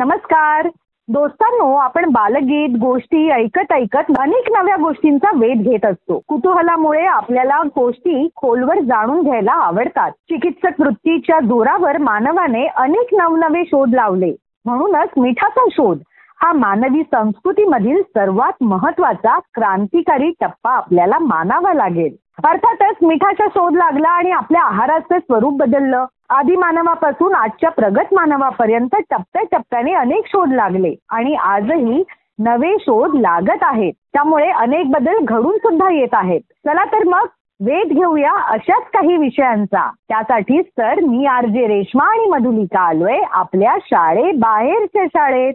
नमस्कार दोस्तांनो, आपण बालगीत गोष्टी ऐकत ऐकत अनेक नव्या गोष्टींचा वेध घेत असतो. कुतूहलामुळे आपल्याला गोष्टी खोलवर जाणून घ्यायला आवडतात. चिकित्सक वृत्तीच्या जोरावर मानवाने अनेक नवनवे शोध लावले. म्हणूनच मिठाचा शोध हा मानवी संस्कृतीमधील सर्वात महत्वाचा क्रांतिकारी टप्पा आपल्याला मानावा लागेल. अर्थातच मिठाचा शोध लागला आणि आपल्या आहाराचे स्वरूप बदललं. आदी मानवापासून आजच्या प्रगत मानवापर्यंत टप्प्याटप्प्याने अनेक शोध लागले आणि आजही नवे शोध लागत आहेत. त्यामुळे अनेक बदल घडून सुद्धा येत आहेत. चला तर मग वेध घेऊया अशाच काही विषयांचा. त्यासाठीच तर मी आरजे रेश्मा आणि मधुलिका आलोय आपल्या शाळेबाहेरच्या शाळेत.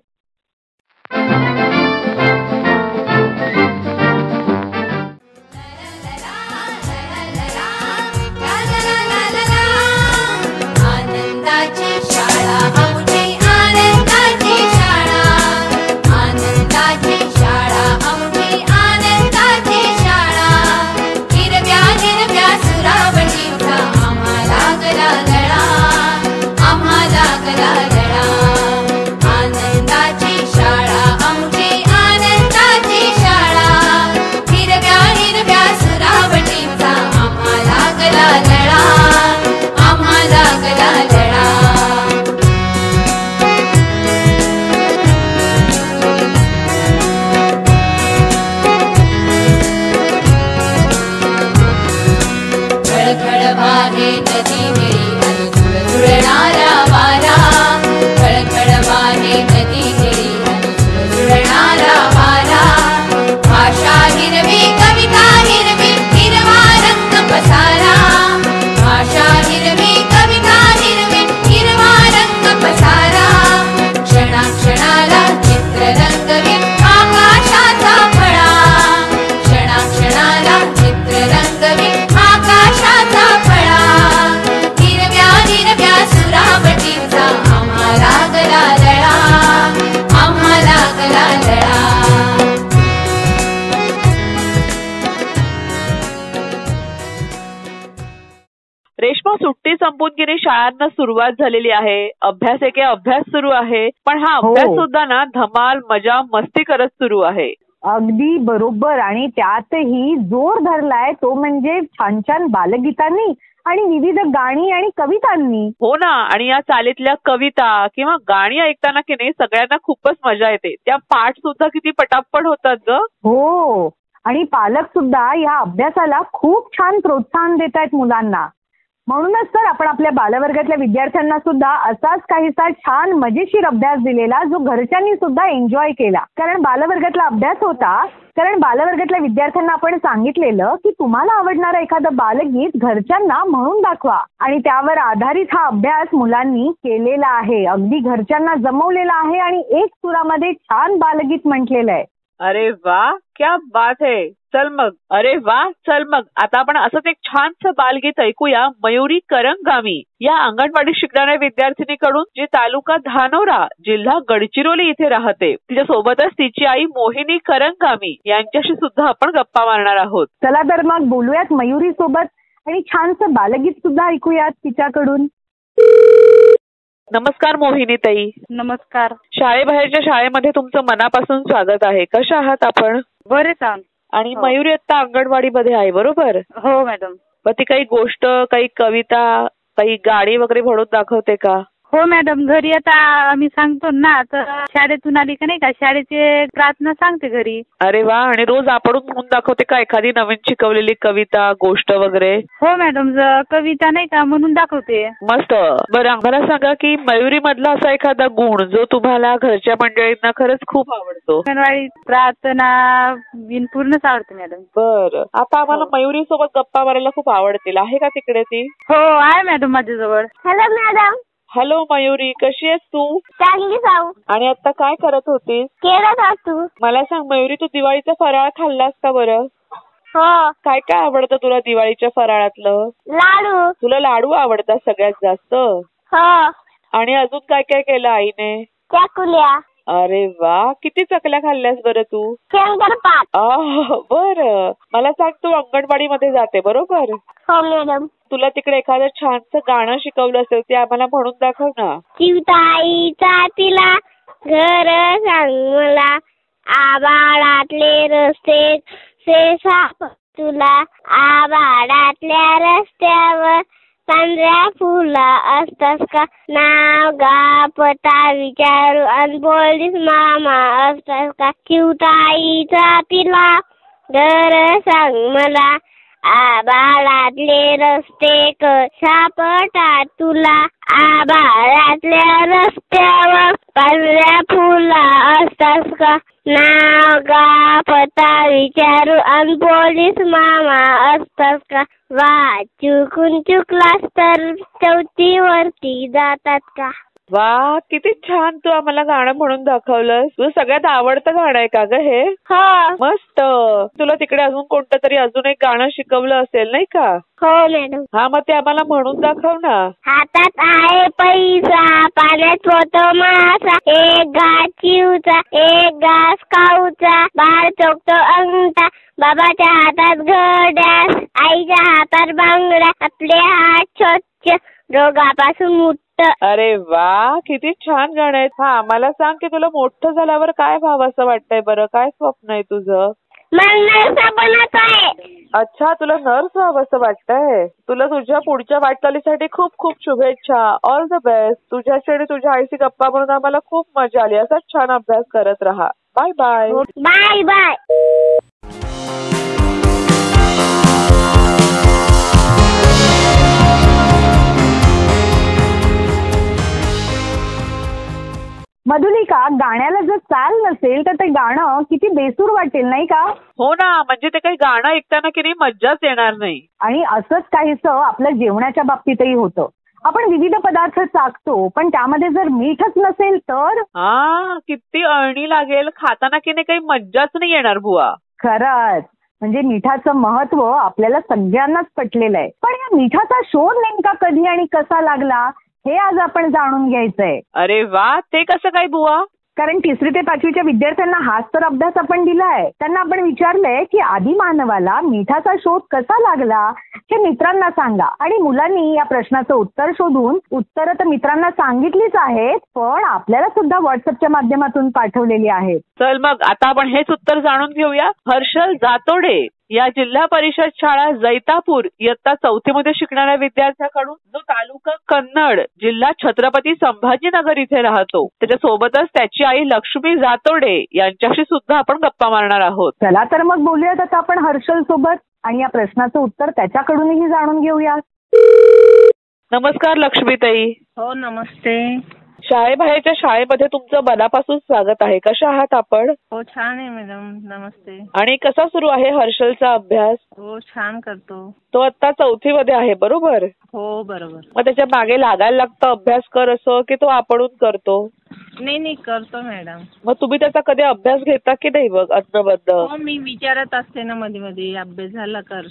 रेश्मा, सुट्टी संपून गेली, शाळांना सुरुवात झालेली आहे. अभ्यास एके अभ्यास सुरू आहे. पण हा अभ्यास सुद्धा ना धमाल मजा मस्ती करत सुरू आहे. अगदी बरोबर. आणि त्यातही जोर धरलाय तो म्हणजे छान छान बालगीतांनी आणि विविध गाणी आणि कवितांनी. हो ना. आणि या चालीतल्या कविता किंवा गाणी ऐकताना की नाही सगळ्यांना खूपच मजा येते. त्या पाठ सुद्धा किती पटापट होतात ग. हो. आणि पालक सुद्धा या अभ्यासाला खूप छान प्रोत्साहन देत आहेत मुलांना. म्हणूनच तर आपण आपल्या बालवर्गातल्या विद्यार्थ्यांना सुद्धा असाच काहीसा छान मजेशीर अभ्यास दिलेला जो घरच्यांनी सुद्धा एन्जॉय केला. कारण बालवर्गातला अभ्यास होता. कारण बालवर्गातल्या विद्यार्थ्यांना आपण सांगितलेलं की तुम्हाला आवडणारं एखादं बालगीत घरच्यांना म्हणून दाखवा आणि त्यावर आधारित हा अभ्यास मुलांनी केलेला आहे. अगदी घरच्यांना जमवलेला आहे आणि एक सुरामध्ये छान बालगीत म्हटलेलं आहे. अरे वा, क्या बात है. चल मग. अरे वा, चल मग. आता आपण असंच एक छानसं बालगीत ऐकूया मयुरी करंगामी या अंगणवाडी शिकणाऱ्या विद्यार्थिनीकडून, जी तालुका धानोरा जिल्हा गडचिरोली इथे राहते. तिच्या सोबतच तिची आई मोहिनी करंगामी यांच्याशी सुद्धा आपण गप्पा मारणार आहोत. चला तर मग बोलूयात मयुरी सोबत आणि छानसं बालगीत सुद्धा ऐकूयात तिच्याकडून. नमस्कार मोहिनी ताई. नमस्कार. शाळेबाहेरच्या शाळेमध्ये तुमचं मनापासून स्वागत आहे. कशा आहात आपण? बरे सांग. आणि मयुरी आता अंगणवाडीमध्ये आहे बरोबर? हो मॅडम. मग ती काही गोष्ट, काही कविता, काही गाणी वगैरे म्हणून दाखवते का? हो मॅडम. घरी आता आम्ही सांगतो ना, तर शाळेतून आली का नाही का शाळेची प्रार्थना सांगते घरी. अरे वा. आणि रोज आपण म्हणून दाखवते का एखादी नवीन शिकवलेली कविता, गोष्ट वगैरे? हो मॅडम. कविता नाही का म्हणून दाखवते. मस्त. बरं, आम्हाला सांगा की मयुरी मधला असा एखादा गुण जो तुम्हाला घरच्या मंडळींना खरंच खूप आवडतो. अंगणवाडी प्रार्थना पूर्णच आवडते मॅडम. बरं, आता आम्हाला मयुरी सोबत गप्पा मारायला खूप आवडतील. आहे का तिकडे ती? हो आहे मॅडम माझ्याजवळ. Hello madam. हॅलो मयुरी, कशी आहेस तू? चांगली जाऊ. आणि आता काय करत होतीस? खेळत असतो. मला सांग मयुरी, तू दिवाळीचा फराळ खाल्लास का बरं? हो. काय काय आवडतं तुला दिवाळीच्या फराळातलं? लाडू. तुला लाडू आवडतात सगळ्यात जास्त? हो. आणि अजून काय काय केलं आईने? चकुल्या. अरे वा, किती चकल्या खाल्ल्यास बरं तू? शंकरपाळ्या. बरं, मला सांग तू अंगणवाडीमध्ये जाते बरोबर? हो मॅडम. तुला तिकडे एखादं छानसं गाणं शिकवलं असेल ते आम्हाला म्हणून दाखव ना. चिवताईचा तिला घर सांग मला, आभाळातले रस्ते साप तुला, आभाळातल्या रस्त्यावर पांढऱ्या फुला असतात का, नाव गा पता विचारू अन पोलीस मामा असतात का, चिवताईचा पिला घर सांग मला, आभाळातले रस्ते सापडतात तुला, आभाळातल्या रस्त्यावर पांढऱ्या फुला असतात का, नाव गा पता विचारू अन पोलीस मामा असतात का, वा चुकून चुकलास तर चौथीवरती जातात का. वा, किती छान तू आम्हाला गाणं म्हणून दाखवलंस. तुझं सगळ्यात आवडतं गाणं आहे का ग हे? हो मस्त. तुला तिकडे अजून कोणतं तरी अजून एक गाणं शिकवलं असेल नाही का? हो मॅडम. हा, मग ते आम्हाला म्हणून दाखव ना. हातात आहे पैसा, पाण्यात पोहतो मासा, एक घास चिवचा, एक घास खाऊचा, बाळ चोखतो अंगठा, बाबाच्या हातात घड्याळ, आईच्या हातात बांगड्या, आपले हात स्वच्छ रोगापासून मुक्त. अरे वा, किती छान गाणं आहे. हा, मला सांग की तुला मोठं झाल्यावर काय व्हावं असं वाटतंय बरं? काय स्वप्न आहे तुझं? मला बनत आहे. अच्छा, तुला नर्स व्हावं असं वाटतंय. तुला तुझ्या पुढच्या वाटचालीसाठी खूप खूप शुभेच्छा. All the best. तुझ्याशी आणि तुझ्या आईशी गप्पा म्हणून आम्हाला खूप मजा आली. असाच छान अभ्यास करत राहा. Bye bye. Bye bye. Madhulika, गाण्याला जर चाल नसेल तर ते गाणं किती बेसूर वाटेल नाही का? हो ना, म्हणजे ते काही गाणं ऐकताना की नाही मज्जाच येणार नाही. आणि असंच काहीसं आपल्या जेवणाच्या बाबतीतही होतं. आपण विविध पदार्थ चाखतो, पण त्यामध्ये जर मीठच नसेल तर? हा, किती अळणी लागेल. खाताना की नाही काही मज्जाच नाही येणार बुवा. खरंच. म्हणजे मिठाचं महत्व आपल्याला सगळ्यांनाच पटलेलं आहे. पण या मिठाचा शोध नेमका कधी आणि कसा लागला हे आज आपण जाणून घ्यायचंय. अरे वा, ते कसं काय बुवा? कारण 3री ते 5वीच्या विद्यार्थ्यांना हाच तर अभ्यास आपण दिलाय. त्यांना आपण विचारलंय की आदी मानवाला मिठाचा शोध कसा लागला हे मित्रांना सांगा. आणि मुलांनी या प्रश्नाचं उत्तर शोधून उत्तरं तर मित्रांना सांगितलीच आहेत, पण आपल्याला सुद्धा व्हॉट्सअपच्या माध्यमातून पाठवलेली आहेत. चल मग आता आपण हेच उत्तर जाणून घेऊया. हर्षल जातोडे या जिल्हा परिषद शाळा जैतापूर इयत्ता 4थी मध्ये शिकणाऱ्या विद्यार्थ्याकडून, जो तालुका कन्नड, जिल्हा छत्रपती संभाजीनगर इथे राहतो. त्याच्यासोबतच त्याची आई लक्ष्मी जातोडे यांच्याशी सुद्धा आपण गप्पा मारणार आहोत. चला तर मग बोलूयात आता आपण हर्षल सोबत आणि या प्रश्नाचं उत्तर त्याच्याकडूनही जाणून घेऊया. नमस्कार लक्ष्मीताई. हो नमस्ते. शाळेबाहेरच्या शाळेमध्ये तुमचं मनापासून स्वागत आहे. कशा आहात आपण? हो छान आहे मॅडम. नमस्ते. आणि कसा सुरू आहे हर्षलचा अभ्यास? हो छान करतो. तो आता 4थी मध्ये आहे बरोबर? हो बरोबर. मग त्याच्या मागे लागायला लागतं अभ्यास कर असं की तो आपणच करतो? नाही करतो मॅडम. मग तुम्ही त्याचा कधी अभ्यास घेता की नाही बघ अद्नबद्ध? हो मी विचारत असते ना मध्ये मध्ये, अभ्यास झाला कर.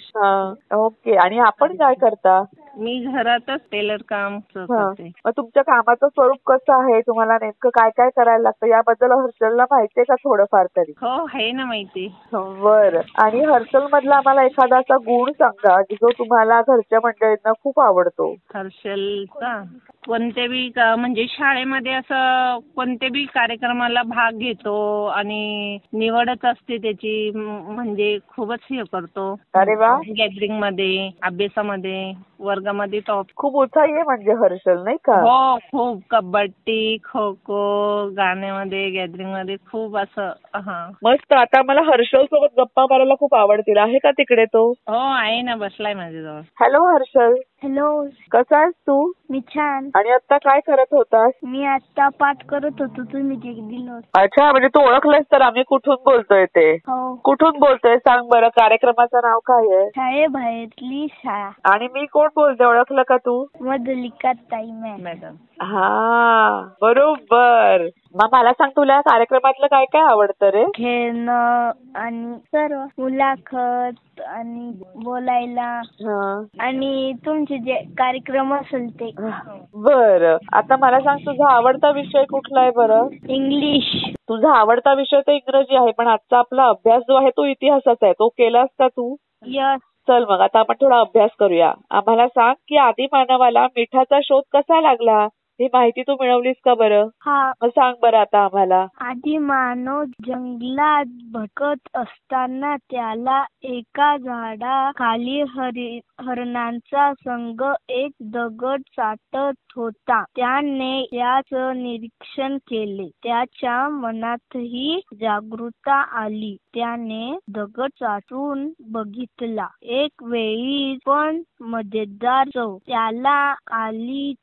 ओके. आणि आपण काय करता? मी घरातच टेलर काम करते. मग तुमच्या कामाचं स्वरूप कसं आहे? तुम्हाला नेमकं काय काय करायला लागतं याबद्दल हर्षलला माहितीये का थोडंफार तरी? हो आहे ना माहिती. बरं. आणि हर्षल मधला आम्हाला एखादा असा गुण सांगा जो तुम्हाला घरच्या मंडळींना खूप आवडतो. हर्षलचा कोणत्या बी म्हणजे शाळेमध्ये असं कोणत्या बी कार्यक्रमाला भाग घेतो आणि निवडच असते त्याची, म्हणजे खूपच हे करतो. अरे वा. गॅदरिंग मध्ये, अभ्यासामध्ये, वर्गामध्ये टॉप. खूप उत्साही आहे म्हणजे हर्षल नाही का? हो खूप. कबड्डी, खो खो, गाण्यामध्ये, गॅदरिंग मध्ये खूप असं. हा मस्त. आता मला हर्षल सोबत गप्पा मारायला खूप आवडतील. आहे का तिकडे तो? हो आहे ना, बसलाय माझ्याजवळ. हॅलो हर्षल. हॅलो. कसा आहेस तू? मी छान. आणि आता काय करत होतास? मी आता पाठ करत होतो, तुम्ही जे दिलं. अच्छा, म्हणजे तू ओळखलंस तर आम्ही कुठून बोलतोय ते? हो. कुठून बोलतोय सांग बरं. कार्यक्रमाचं नाव काय आहे? शाळेबाहेरली शाळा. आणि मी कोण बोलते ओळखलं का तू? मधुलिका ताई मॅडम. हा बरोबर. मग मला सांग तुला या कार्यक्रमातलं काय काय आवडतं रे? खेळणं आणि सर्व, मुलाखत आणि बोलायला आणि तुमचे जे कार्यक्रम असेल ते. बरं. आता मला सांग तुझा आवडता विषय कुठला आहे बरं? इंग्लिश. तुझा आवडता विषय तर इंग्रजी आहे, पण आजचा आपला अभ्यास जो आहे तो इतिहासाचा आहे. तो केलास का तू? यस. चल मग आता आपण थोडा अभ्यास करूया. आम्हाला सांग की आदी मानवाला मिठाचा शोध कसा लागला? ही माहिती तू मिळवलीस का बरं? हा. मग सांग बरं आता आम्हाला. आधी मानव जंगलात भटकत असताना त्याला एका झाडाखाली हरणांचा संघ एक दगड चाटत होता. त्याने त्याचं निरीक्षण केले. त्याच्या मनातही जागरूकता आली. त्याने दगड चाटून बघितला. एक वेळी पण मजेदार चव त्याला आली.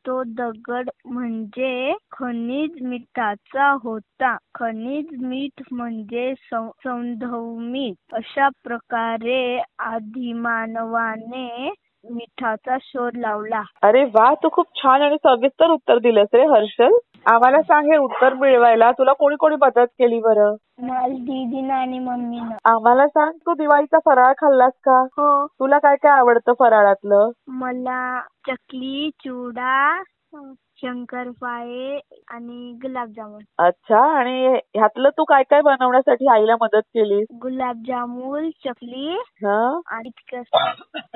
तो दगड म्हणजे खनिज मिठाचा होता. खनिज मीठ म्हणजे सौंधव मीठ. अशा प्रकारे आदिमानवाने मिठाचा शोध लावला. अरे वा, तू खूप छान आणि सविस्तर उत्तर दिलंस रे हर्षल. आम्हाला सांग, हे उत्तर मिळवायला तुला कोणी कोणी मदत केली बरं? माझ्या दीदीनं आणि मम्मीनं. आम्हाला सांग, तू दिवाळीचा फराळ खाल्लास का? हो. तुला काय काय आवडतं फराळातलं? मला चकली, चिवडा, शंकरपाळे आणि गुलाबजामुन. अच्छा, आणि ह्यातलं तू काय काय बनवण्यासाठी आईला मदत केली? गुलाबजामुन, चकली आणि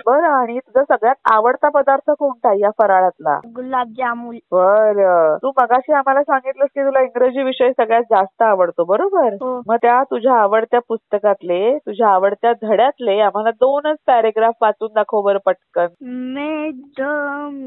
बरं, आणि तुझा सगळ्यात आवडता पदार्थ कोणता या फराळातला? गुलाबजामुन. बरं, तू मगाशी आम्हाला सांगितलंस की तुला इंग्रजी विषय सगळ्यात जास्त आवडतो, बरोबर? हो. मग त्या तुझ्या आवडत्या पुस्तकातले, तुझ्या आवडत्या धड्यातले आम्हाला 2च पॅरेग्राफ वाचून दाखव बरं पटकन. The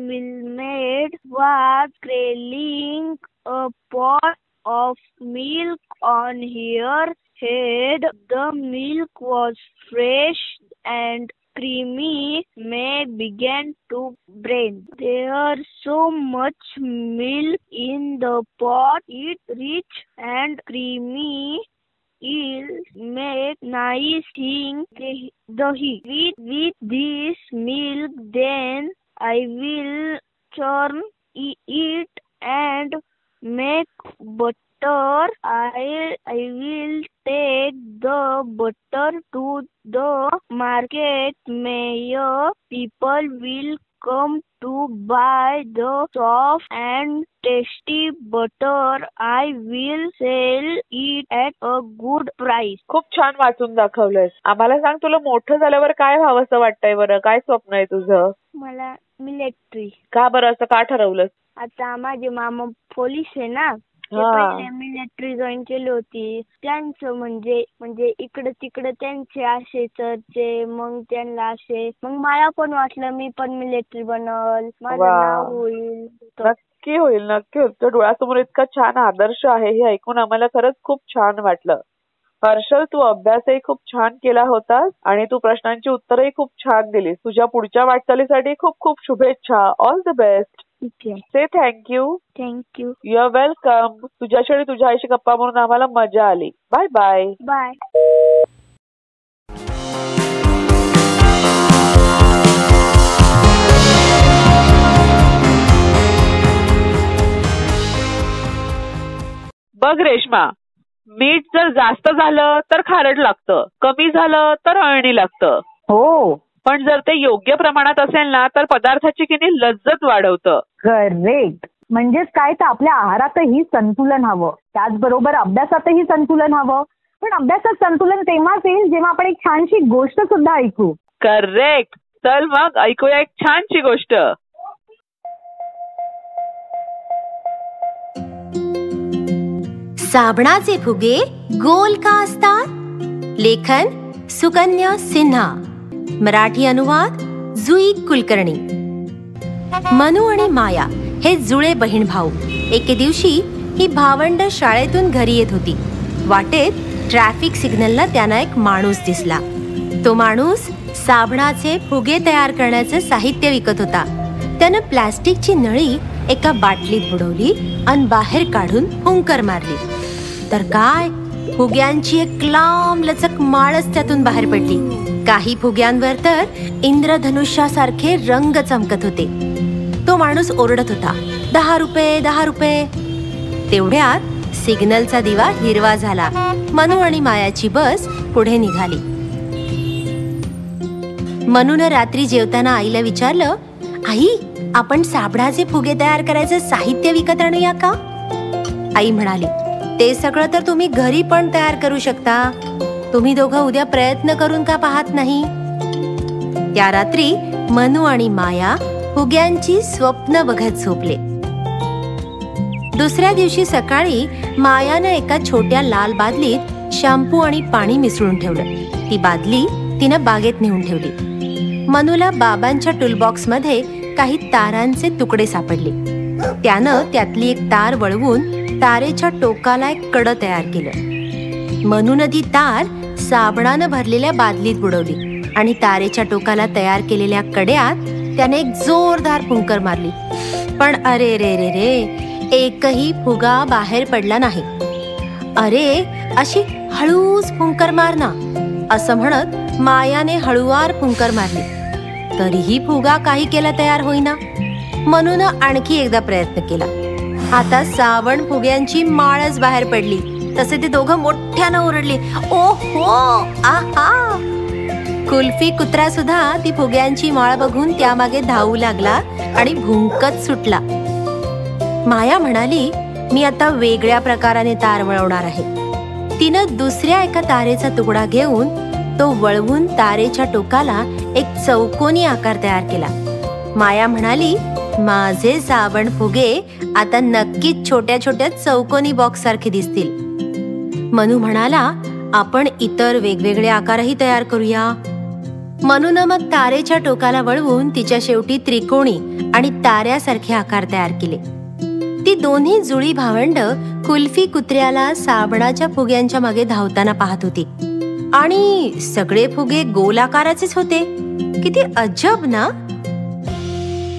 milkmaid was cradling a pot of milk on her head. The milk was fresh and creamy. May began to drain. There's so much milk in the pot. It rich and creamy. It'll make nice thing dahi. With this milk, then I will churn it and make butter. I will take the butter to the market. May people will come to buy the soft and tasty butter. I will sell it at a good price. खूप छान वाचून दाखवलंयस. आम्हाला सांग, तुला मोठं झाल्यावर काय व्हावंसं वाटतंय बरं? काय स्वप्न आहे तुझं? मला मिलिटरी. का बरं, असं का ठरवलंस? आता माझे मामा पोलीस आहे ना, ते पहिले मिलिटरी जॉईन केली होती. त्यांचं म्हणजे इकडे तिकडे त्यांचे असे चर्चे, मग त्यांना असे, मग मला पण वाटलं मी पण मिलिटरी बनल, माझं नाव होईल. नक्की होईल. तुझ्या डोळ्यासमोर इतका छान आदर्श आहे हे ऐकून आम्हाला खरंच खूप छान वाटलं. हर्षल, तू अभ्यासही खूप छान केला होतास आणि तू प्रश्नांची उत्तरही खूप छान दिलीस. तुझ्या पुढच्या वाटचालीसाठी खूप खूप शुभेच्छा. All the best. Say thank you. Thank you. You are welcome. तुझ्याशी आणि तुझ्या आईशी गप्पा मारून आम्हाला मजा आली. Bye bye. बाय. बघ रेश्मा, मीठ जर जास्त झालं तर खारट लागतं, कमी झालं तर अळणी लागतं. हो, पण जर ते योग्य प्रमाणात असेल ना तर पदार्थाची किती लज्जत वाढवतं. करेक्ट. म्हणजेच काय, तर आपल्या आहारातही संतुलन हवं, त्याचबरोबर अभ्यासातही संतुलन हवं. पण अभ्यासात संतुलन तेव्हाच येईल जेव्हा आपण एक छानशी गोष्ट सुद्धा ऐकू. करेक्ट. चल मग ऐकूया एक छानशी गोष्ट. साबणाचे फुगे गोल का असतात? लेखन सुकन्या सिन्हा. मराठी अनुवाद जुई कुलकर्णी. मनू आणि माया हे जुळे बहीण भाऊ. एके दिवशी ही भावंड शाळेतून घरी येत होती. वाटेत ट्रॅफिक सिग्नलला त्यांना एक माणूस दिसला. तो माणूस साबणाचे फुगे तयार करण्याचे साहित्य विकत होता. त्यानं प्लास्टिकची नळी एका बाटलीत बुडवली आणि बाहेर काढून फुंकर मारली. तर काय, फुग्यांची एक लांब लचक माळच त्यातून बाहेर पडली. काही फुग्यांवर तर इंद्रधनुष्यासारखे रंग चमकत होते. तो माणूस ओरडत होता, 10 रुपये, 10 रुपये. तेवढ्यात सिग्नलचा दिवा हिरवा झाला. मनू आणि मायाची बस पुढे निघाली. मनूनं रात्री जेवताना आईला विचारलं, आई, आपण साबणाचे फुगे तयार करायचं साहित्य विकत आणूया का? आई म्हणाली, ते सगळं तर तुम्ही घरी पण तयार करू शकता. तुम्ही दोघं उद्या प्रयत्न करून का पाहत नाही? त्या रात्री मनू आणि माया फुग्यांची स्वप्न बघत झोपले. दुसऱ्या दिवशी सकाळी मायानं एका छोट्या लाल बादलीत शॅम्पू आणि पाणी मिसळून ठेवलं. ती बादली तिनं बागेत नेऊन ठेवली. मनूला बाबांच्या टूलबॉक्स मध्ये काही तारांचे तुकडे सापडले. त्यानं त्यातली एक तार वळवून तारेच्या टोकाला एक कडं तयार केलं. मनूनं ती तार साबणानं भरलेल्या बादलीत बुडवली आणि तारेच्या टोकाला तयार केलेल्या कड्यात त्याने एक जोरदार फुंकर मारली. पण अरे रे रे रे, एकही फुगा बाहेर पडला नाही. अरे, अशी हळूच फुंकर मार ना, असं म्हणत मायाने हळुवार फुंकर मारली. तरीही फुगा काही केला तयार होईना. मनूनं आणखी एकदा प्रयत्न केला. आता सावण फुग्यांची माळच बाहेर पडली. तसे ते दोघं मोठ्यानं ओरडली, ओहो, आहा. कुल्फी कुत्रा सुद्धा ती फुग्यांची माळ बघून त्यामागे धावू लागला आणि भुंकत सुटला. माया म्हणाली, मी आता वेगळ्या प्रकाराने तार वळवणार आहे. तिनं दुसऱ्या एका तारेचा तुकडा घेऊन तो वळवून तारेच्या टोकाला एक चौकोनी आकार तयार केला. माया म्हणाली, माझे साबण फुगे आता नक्कीच छोट्या छोट्या चौकोनी बॉक्स सारखे दिसतील. मनू म्हणाला, आपण इतर वेगवेगळे आकारही तयार करूया. मनूनं मग तारेच्या टोकाला वळवून तिच्या शेवटी त्रिकोणी आणि ताऱ्यासारखे आकार तयार केले. ती दोन्ही जुळी भावंड कुल्फी कुत्र्याला साबणाच्या फुग्यांच्या मागे धावताना पाहत होती. आणि सगळे फुगे गोल आकाराचेच होते. किती अजब ना.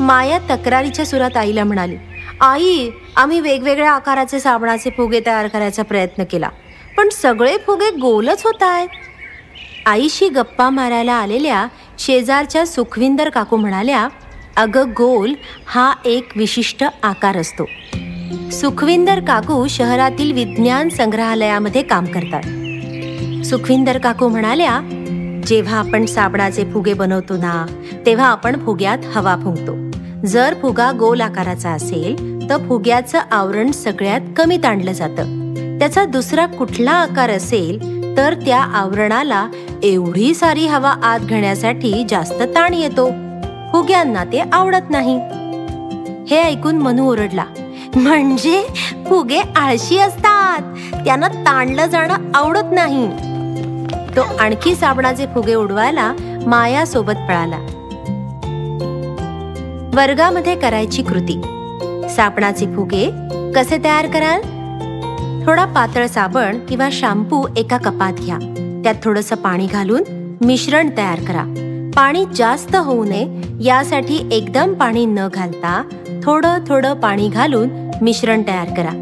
माया तक्रारीच्या सुरात आईला म्हणाली, आई, आम्ही वेगवेगळ्या आकाराचे साबणाचे फुगे तयार करायचा प्रयत्न केला, पण सगळे फुगे गोलच होत आहेत. आईशी गप्पा मारायला आलेल्या शेजारच्या सुखविंदर काकू म्हणाल्या, अगं, गोल हा एक विशिष्ट आकार असतो. सुखविंदर काकू शहरातील विज्ञान संग्रहालयामध्ये काम करतात. सुखविंदर काकू म्हणाल्या, जेव्हा आपण साबणाचे फुगे बनवतो ना, तेव्हा आपण फुग्यात हवा फुंकतो. जर फुगा गोल आकाराचा असेल तर फुग्याचं आवरण सगळ्यात कमी ताणलं जातं. त्याचा दुसरा कुठला आकार असेल तर त्या आवरणाला एवढी सारी हवा आत घेण्यासाठी जास्त ताण येतो. फुग्यांना ते आवडत नाही. हे ऐकून मनू ओरडला, म्हणजे फुगे आळशी असतात, त्यांना ताणलं जाणं आवडत नाही. तो आणखी साबणाचे फुगे उडवायला माया सोबत पळाला. वर्गामध्ये करायची कृती. साबणाचे फुगे कसे तयार कराल? थोडा पातळ साबण किंवा शॅम्पू एका कपात घ्या. त्यात थोडंसं पाणी घालून मिश्रण तयार करा. पाणी जास्त होऊ नये यासाठी एकदम पाणी न घालता थोडं थोडं पाणी घालून मिश्रण तयार करा.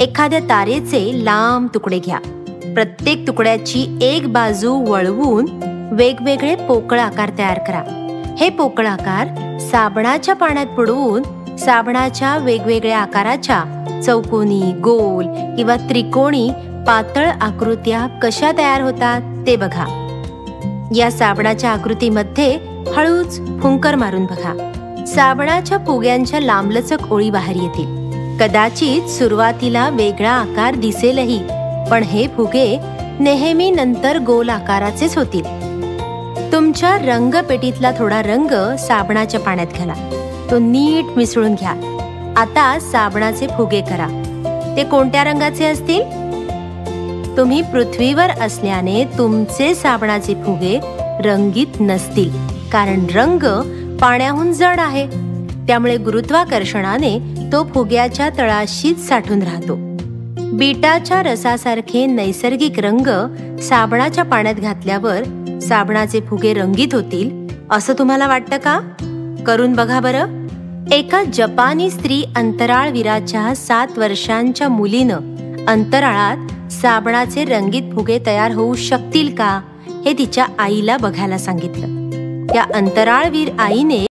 एखाद्या तारेचे लांब तुकडे घ्या. प्रत्येक तुकड्याची एक बाजू वळवून वेगवेगळे पोकळ आकार तयार करा. हे पोकळ आकार साबणाच्या पाण्यात बुडवून साबणाच्या वेगवेगळ्या आकाराच्या चौकोनी, गोल किंवा त्रिकोणी पातळ आकृत्या कशा तयार होतात ते बघा. या साबणाच्या आकृतीमध्ये हळूच फुंकर मारून बघा. साबणाच्या फुग्यांच्या लांबलचक ओळी बाहेर येतील. कदाचित सुरुवातीला वेगळा आकार दिसेलही, पण हे फुगे नेहमी नंतर गोल आकाराचेच होतील. तुमच्या रंगपेटीतला थोडा रंग साबणाच्या पाण्यात घाला. तो नीट मिसळून घ्या. आता साबणाचे फुगे करा. ते कोणत्या रंगाचे असतील? तुम्ही पृथ्वीवर असल्याने तुमचे साबणाचे फुगे रंगीत नसतील, कारण रंग पाण्याहून जड आहे. त्यामुळे गुरुत्वाकर्षणाने तो फुग्याच्या तळाशीच साठून राहतो. बीटाच्या रसासारखे नैसर्गिक रंग साबणाच्या पाण्यात घातल्यावर साबणाचे फुगे रंगीत होतील असं तुम्हाला वाटतं का? करून बघा बरं. एका जपानी स्त्री अंतराळवीराच्या 7 वर्षांच्या मुलीनं अंतराळात साबणाचे रंगीत फुगे तयार होऊ शकतील का हे तिच्या आईला बघायला सांगितलं. त्या अंतराळवीर आईने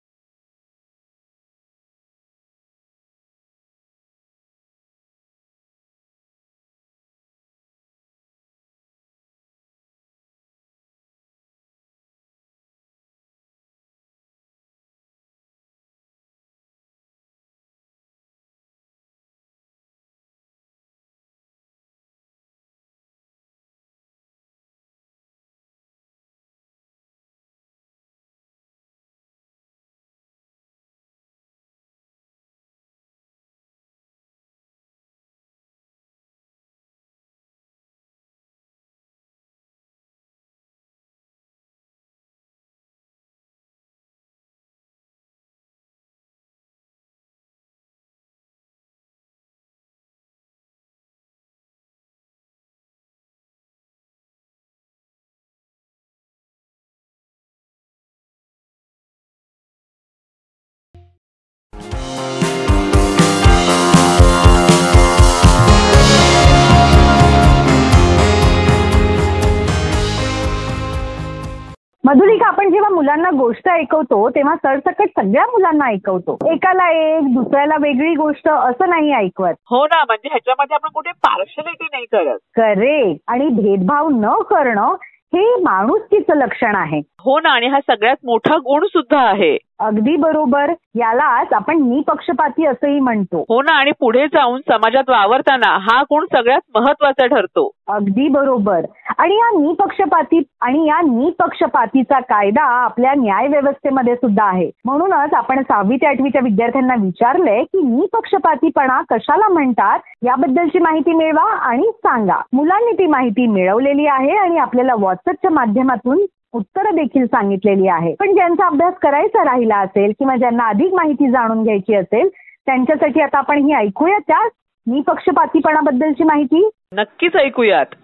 मधुलिका, आपण जेव्हा मुलांना गोष्ट ऐकवतो तेव्हा सरसकट सगळ्या मुलांना ऐकवतो. एकाला एक, दुसऱ्याला वेगळी गोष्ट असं नाही ऐकवत. हो ना, म्हणजे ह्याच्यामध्ये आपण कुठे पार्शलिटी नाही करत. करेक्ट. आणि भेदभाव न करणं हे माणुसकीचं लक्षण आहे. हो ना, आणि हा सगळ्यात मोठा गुण सुद्धा आहे. अगदी बरोबर. यालाच आपण निपक्षपाती असंही म्हणतो. हो ना, आणि पुढे जाऊन समाजात वावरताना हा गुण सगळ्यात महत्वाचा ठरतो. अगदी बरोबर. आणि या निपक्षपातीचा कायदा आपल्या न्याय व्यवस्थेमध्ये सुद्धा आहे. म्हणूनच आपण 6वी ते 8वीच्या विद्यार्थ्यांना विचारलंय की निपक्षपातीपणा कशाला म्हणतात याबद्दलची माहिती मिळवा आणि सांगा. मुलांनी ती माहिती मिळवलेली आहे आणि आपल्याला व्हॉट्सअपच्या माध्यमातून उत्तरं देखील सांगितलेली आहे. पण ज्यांचा अभ्यास करायचा राहिला असेल किंवा ज्यांना अधिक माहिती जाणून घ्यायची असेल त्यांच्यासाठी आता आपण ही ऐकूया त्या निपक्षपातीपणाबद्दलची माहिती. नक्कीच ऐकूयात.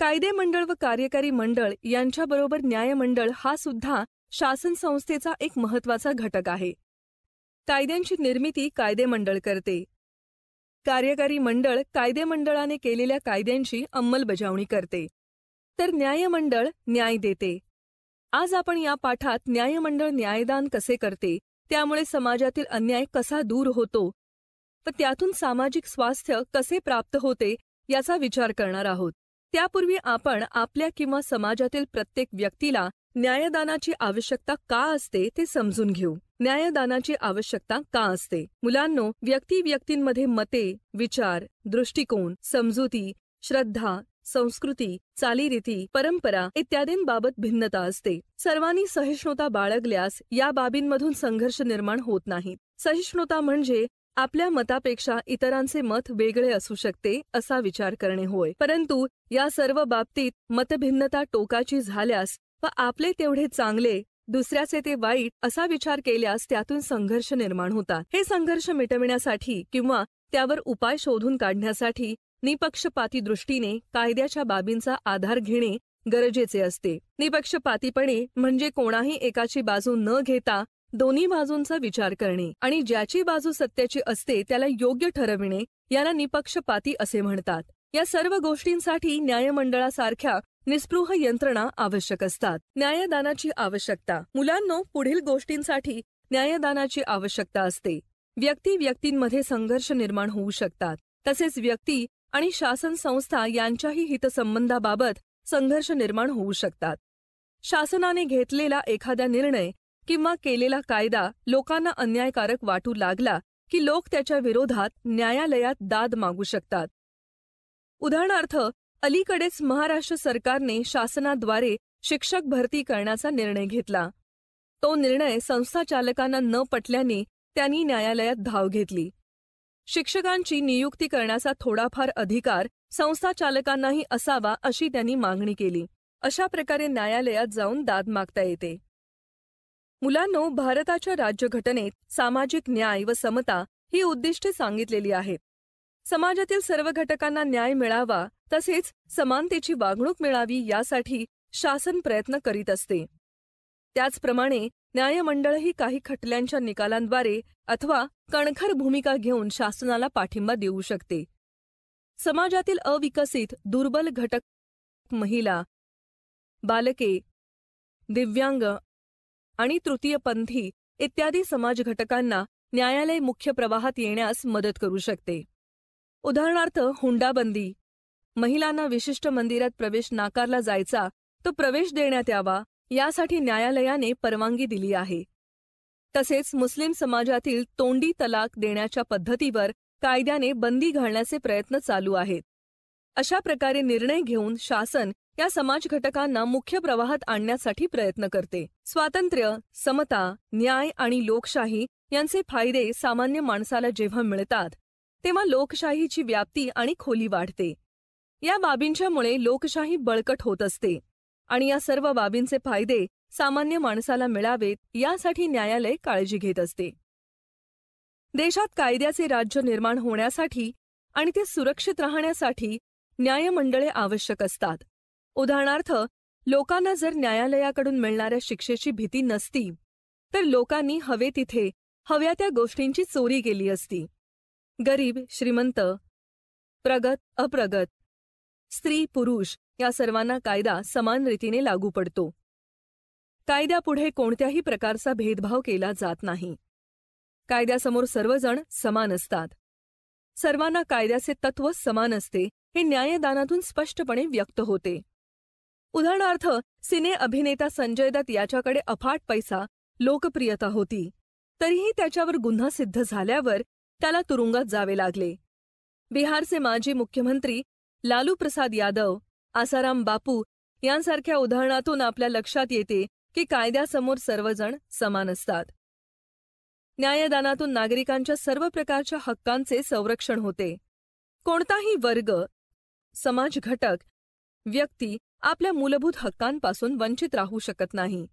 कायदे मंडळ व कार्यकारी मंडळ यांच्याबरोबर न्यायमंडळ हा सुद्धा शासन संस्थेचा एक महत्त्वाचा घटक आहे. कायद्यांची निर्मिती कायदे मंडळ करते. कार्यकारी मंडळ कायदे मंडळाने केलेल्या कायद्यांची अंमलबजावणी करते. तर न्यायमंडळ न्याय देते. आज आपण या पाठात न्यायमंडळ न्यायदान कसे करते, त्यामुळे समाजातील अन्याय कसा दूर होतो व त्यातून सामाजिक स्वास्थ्य कसे प्राप्त होते याचा विचार करणार आहोत. त्यापूर्वी आपण आपल्या किंवा समाजातील प्रत्येक व्यक्तीला न्यायदानाची आवश्यकता का असते ते समजून घेऊ. न्यायदानाची आवश्यकता का असते? मुलांनो, व्यक्तींमध्ये मते, विचार, दृष्टिकोन, समजुती, श्रद्धा, संस्कृती, चालीरीती, परंपरा इत्यादींबाबत भिन्नता असते. सर्वांनी सहिष्णुता बाळगल्यास या बाबींमधून संघर्ष निर्माण होत नाही. सहिष्णुता म्हणजे आपल्या मतापेक्षा इतरांचे मत वेगळे असू शकते असा विचार करणे होय. परंतु या सर्व बाबतीत मतभिन्नता टोकाची झाल्यास व आपले तेवढे चांगले दुसऱ्याचे ते वाईट असा विचार केल्यास त्यातून संघर्ष निर्माण होतात. हे संघर्ष मिटविण्यासाठी किंवा त्यावर उपाय शोधून काढण्यासाठी निपक्षपाती दृष्टीने कायद्याच्या बाबींचा आधार घेणे गरजेचे असते. निपक्षपातीपणे म्हणजे कोणाही एकाची बाजू न घेता दोन्ही बाजूंचा विचार करणे आणि ज्याची बाजू सत्याची असते त्याला योग्य ठरविणे याला निपक्षपाती असे म्हणतात. या सर्व गोष्टींसाठी न्यायमंडळासारख्या निस्पृह यंत्रणा आवश्यक असतात. न्यायदानाची आवश्यकता. मुलांनो, पुढील गोष्टींसाठी न्यायदानाची आवश्यकता असते. व्यक्तींमध्ये संघर्ष निर्माण होऊ शकतात. तसेच व्यक्ती आणि शासन संस्था यांच्याही हितसंबंधाबाबत संघर्ष निर्माण होऊ शकतात. शासनाने घेतलेला एखादा निर्णय किंवा केलेला कायदा लोकांना अन्यायकारक वाटू लागला की लोक त्याच्या विरोधात न्यायालयात दाद मागू शकतात. उदाहरणार्थ, अलीकडेच महाराष्ट्र सरकारने शासनाद्वारे शिक्षक भरती करण्याचा निर्णय घेतला. तो निर्णय संस्थाचालकांना न पटल्याने त्यांनी न्यायालयात धाव घेतली. शिक्षकांची नियुक्ती करण्याचा थोडाफार अधिकार संस्थाचालकांनाही असावा अशी त्यांनी मागणी केली. अशा प्रकारे न्यायालयात जाऊन दाद मागता येते. मुलांनो, भारताच्या राज्यघटनेत सामाजिक न्याय व समता ही उद्दिष्टे सांगितलेली आहेत. समाजातील सर्व घटकांना न्याय मिळावा तसेच समानतेची वागणूक मिळावी यासाठी शासन प्रयत्न करीत असते. त्याचप्रमाणे न्यायमंडळही काही खटल्यांच्या निकालांद्वारे अथवा कणखर भूमिका घेऊन शासनाला पाठिंबा देऊ शकते. समाजातील अविकसित, दुर्बल घटक, महिला, बालके, दिव्यांग आणि तृतीयपंथी इत्यादी समाज घटकांना न्यायालय मुख्य प्रवाहात येण्यास मदत करू शकते. उदाहरणार्थ, हुंडाबंदी. महिलांना विशिष्ट मंदिरात प्रवेश नाकारला जायचा तो प्रवेश देण्यात यावा यासाठी न्यायालयाने परवानगी दिली आहे. तसेच मुस्लिम समाजातील तोंडी तलाक देण्याच्या पद्धतीवर कायद्याने बंदी घालण्याचे प्रयत्न चालू आहेत. अशा प्रकारे निर्णय घेऊन शासन या समाज घटकांना मुख्य प्रवाहात आणण्यासाठी प्रयत्न करते. स्वातंत्र्य, समता, न्याय आणि लोकशाही यांचे फायदे सामान्य माणसाला जेव्हा मिळतात तेव्हा लोकशाहीची व्याप्ती आणि खोली वाढते. या बाबींच्यामुळे लोकशाही बळकट होत असते आणि या सर्व बाबींचे फायदे सामान्य माणसाला मिळावेत यासाठी न्यायालय काळजी घेत असते. देशात कायद्याचे राज्य निर्माण होण्यासाठी आणि ते सुरक्षित राहण्यासाठी न्यायमंडळे आवश्यक असतात. उदाहरणार्थ, लोकांना जर न्यायालयाकडून मिळणाऱ्या शिक्षेची भीती नसती तर लोकांनी हवे तिथे हव्या त्या गोष्टींची चोरी केली असती. गरीब श्रीमंत, प्रगत अप्रगत, स्त्री पुरुष या सर्वांना कायदा समान रीतीने लागू पडतो. कायद्यापुढे कोणत्याही प्रकारचा भेदभाव केला जात नाही. कायद्यासमोर सर्वजण समान असतात. सर्वांना कायद्याचे तत्व समान असते हे न्यायदानातून स्पष्टपणे व्यक्त होते. उदाहरणार्थ, सिने अभिनेता संजय दत्त याच्याकडे अफाट पैसा, लोकप्रियता होती, तरीही त्याच्यावर गुन्हा सिद्ध झाल्यावर त्याला तुरुंगात जावे लागले. बिहारचे माजी मुख्यमंत्री लालू प्रसाद यादव, आसाराम बापू यांसारख्या उदाहरणातून आपल्या लक्षात येते की कायद्यासमोर सर्वजण समान असतात. न्यायदानातून नागरिकांच्या सर्व प्रकारच्या हक्कांचे संरक्षण होते. कोणताही वर्ग, समाज घटक, व्यक्ती आपल्या मूलभूत हक्कांपासून वंचित राहू शकत नाही.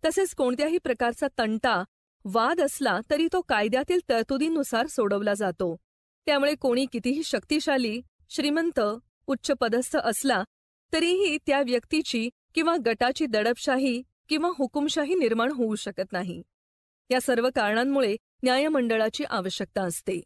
तसेच कोणत्याही प्रकारचा तंटा, वाद असला तरी तो कायद्यातील तरतुदींनुसार सोडवला जातो. त्यामुळे कोणी कितीही शक्तिशाली, श्रीमंत, उच्चपदस्थ असला तरीही त्या व्यक्तीची किंवा गटाची दडपशाही किंवा हुकुमशाही निर्माण होऊ शकत नाही. या सर्व कारणांमुळे न्यायमंडळाची आवश्यकता असते.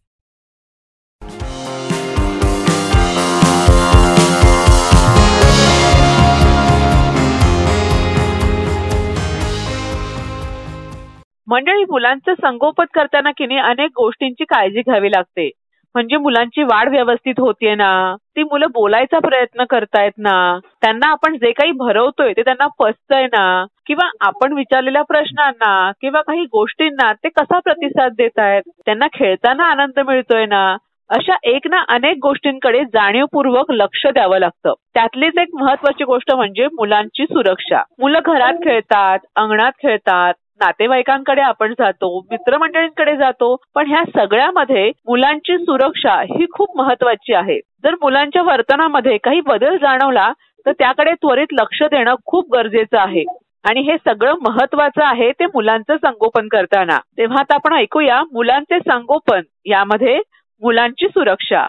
मंडळी, मुलांचं संगोपन करताना की नाही अनेक गोष्टींची काळजी घ्यावी लागते. म्हणजे मुलांची वाढ व्यवस्थित होतीये ना, ती मुलं बोलायचा प्रयत्न करतायत ना, त्यांना आपण जे काही भरवतोय ते त्यांना पचतंय ना, किंवा आपण विचारलेल्या प्रश्नांना किंवा काही गोष्टींना ते कसा प्रतिसाद देतायत, त्यांना खेळताना आनंद मिळतोय ना, अशा एक ना अनेक गोष्टींकडे जाणीवपूर्वक लक्ष द्यावं लागतं. त्यातलीच एक महत्वाची गोष्ट म्हणजे मुलांची सुरक्षा. मुलं घरात खेळतात, अंगणात खेळतात, नातेवाईकांकडे आपण जातो, मित्रमंडळींकडे जातो, पण ह्या सगळ्यामध्ये मुलांची सुरक्षा ही खूप महत्वाची आहे. जर मुलांच्या वर्तनामध्ये काही बदल जाणवला तर त्याकडे त्वरित लक्ष देणं खूप गरजेचं आहे. आणि हे सगळं महत्वाचं आहे ते मुलांचं संगोपन करताना. तेव्हा आता आपण ऐकूया मुलांचे संगोपन यामध्ये मुलांची सुरक्षा.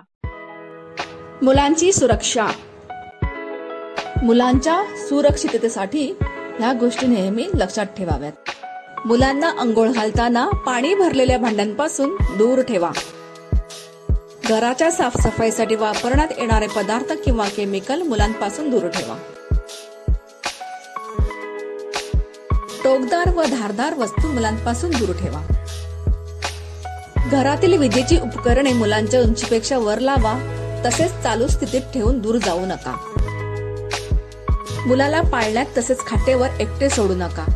मुलांची सुरक्षा. मुलांच्या सुरक्षिततेसाठी ह्या गोष्टी नेहमी लक्षात ठेवाव्यात. मुलांना अंघोळ घालताना पाणी भरलेल्या भांड्यांपासून दूर ठेवा. घराच्या साफसफाईसाठी वापरण्यात येणारे पदार्थ किंवा केमिकल मुलांपासून दूर ठेवा. टोकदार व धारदार वस्तू मुलांपासून दूर ठेवा. घरातील विजेची उपकरणे मुलांच्या उंचीपेक्षा वर लावा, तसेच चालू स्थितीत ठेवून दूर जाऊ नका. मुलाला पाळण्यात तसेच खाटेवर एकटे सोडू नका.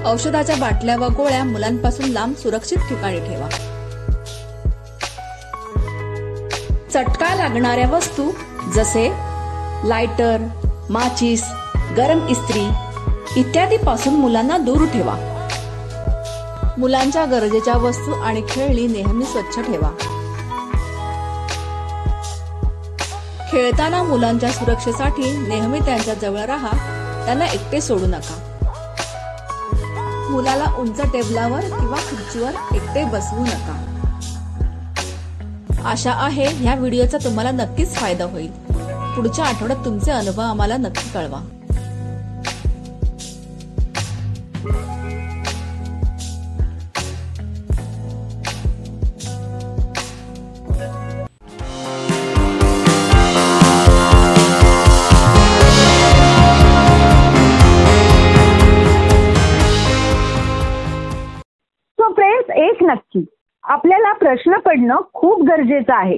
औषधाच्या बाटल्या व गोळ्या मुलांपासून लांब सुरक्षित ठिकाणी ठेवा. चटका लागणाऱ्या वस्तू जसे लायटर, माचीस, गरम इस्त्री इत्यादी पासून मुलांना दूर ठेवा. मुलांच्या गरजेच्या वस्तू आणि खेळणी नेहमी स्वच्छ ठेवा. खेळताना मुलांच्या सुरक्षेसाठी नेहमी त्यांच्या जवळ राहा, त्यांना एकटे सोडू नका. मुलाला उंच टेबलावर किंवा खुर्चीवर एकटे बसवू नका. आशा आहे ह्या व्हिडिओचा तुम्हाला नक्कीच फायदा होईल. पुढच्या आठवड्यात तुमचे अनुभव आम्हाला नक्की कळवा. एक नक्की आपल्याला प्रश्न पडणं खूप गरजेचं आहे.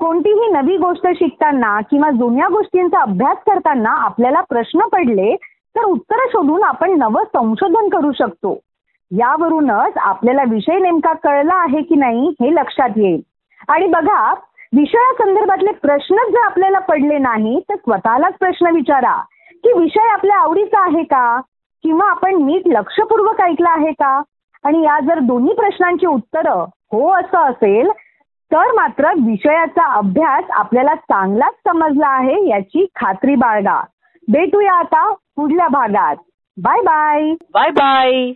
कोणतीही नवी गोष्ट शिकताना किंवा जुन्या गोष्टींचा अभ्यास करताना आपल्याला प्रश्न पडले तर उत्तर शोधून आपण नवं संशोधन करू शकतो. यावरूनच आपल्याला विषय नेमका कळला आहे की नाही हे लक्षात येईल. आणि बघा, विषयासंदर्भातले प्रश्नच जर आपल्याला पडले नाही तर स्वतःलाच प्रश्न विचारा की विषय आपल्या आवडीचा आहे का, किंवा आपण नीट लक्षपूर्वक ऐकला आहे का. आणि या जर दोन्ही प्रश्नांची उत्तरं हो असं असेल तर मात्र विषयाचा अभ्यास आपल्याला चांगलाच समजला आहे याची खात्री बाळगा. भेटूया आता पुढल्या भागात. Bye bye. Bye bye.